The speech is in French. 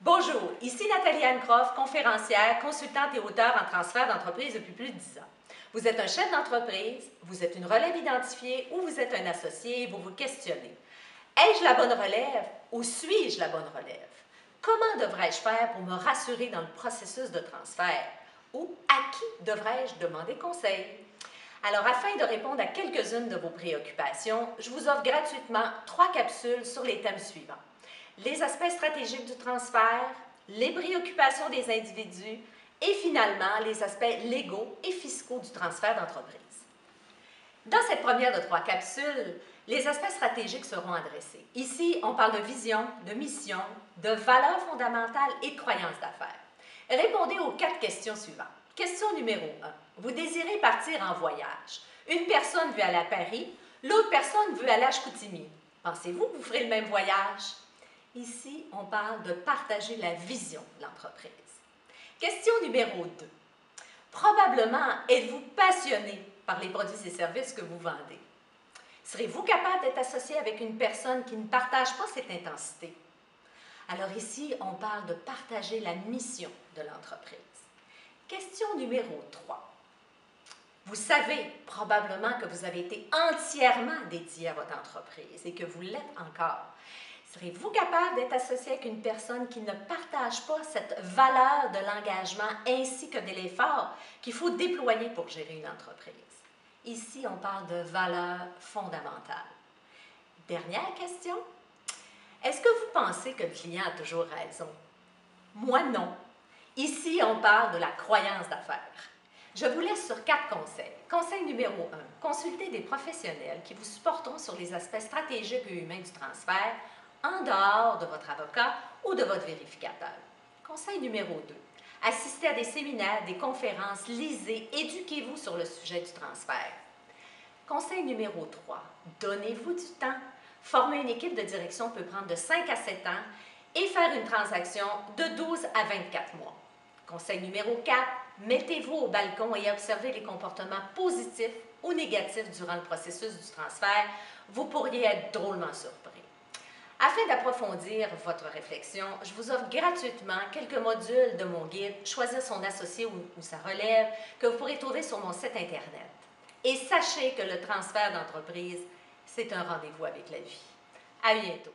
Bonjour, ici Nathalie-Anne Croft, conférencière, consultante et auteure en transfert d'entreprise depuis plus de 10 ans. Vous êtes un chef d'entreprise, vous êtes une relève identifiée ou vous êtes un associé et vous vous questionnez. Ai-je la bonne relève ou suis-je la bonne relève? Comment devrais-je faire pour me rassurer dans le processus de transfert? Ou à qui devrais-je demander conseil? Alors, afin de répondre à quelques-unes de vos préoccupations, je vous offre gratuitement 3 capsules sur les thèmes suivants. Les aspects stratégiques du transfert, les préoccupations des individus et finalement les aspects légaux et fiscaux du transfert d'entreprise. Dans cette première de 3 capsules, les aspects stratégiques seront adressés. Ici, on parle de vision, de mission, de valeurs fondamentales et de croyances d'affaires. Répondez aux 4 questions suivantes. Question numéro 1. Vous désirez partir en voyage. Une personne veut aller à Paris, l'autre personne veut aller à Chicoutimi. Pensez-vous que vous ferez le même voyage? Ici, on parle de partager la vision de l'entreprise. Question numéro 2. Probablement, êtes-vous passionné par les produits et services que vous vendez? Serez-vous capable d'être associé avec une personne qui ne partage pas cette intensité? Alors ici, on parle de partager la mission de l'entreprise. Question numéro 3. Vous savez probablement que vous avez été entièrement dédié à votre entreprise et que vous l'êtes encore. Serez-vous capable d'être associé avec une personne qui ne partage pas cette valeur de l'engagement ainsi que de l'effort qu'il faut déployer pour gérer une entreprise? Ici, on parle de valeurs fondamentales. Dernière question. Est-ce que vous pensez que le client a toujours raison? Moi, non. Ici, on parle de la croyance d'affaires. Je vous laisse sur 4 conseils. Conseil numéro 1. Consultez des professionnels qui vous supporteront sur les aspects stratégiques et humains du transfert en dehors de votre avocat ou de votre vérificateur. Conseil numéro 2. Assistez à des séminaires, des conférences, lisez, éduquez-vous sur le sujet du transfert. Conseil numéro 3. Donnez-vous du temps. Former une équipe de direction peut prendre de 5 à 7 ans et faire une transaction de 12 à 24 mois. Conseil numéro 4. Mettez-vous au balcon et observez les comportements positifs ou négatifs durant le processus du transfert. Vous pourriez être drôlement surpris. Afin d'approfondir votre réflexion, je vous offre gratuitement quelques modules de mon guide « Choisir son associé ou sa relève » que vous pourrez trouver sur mon site Internet. Et sachez que le transfert d'entreprise, c'est un rendez-vous avec la vie. À bientôt!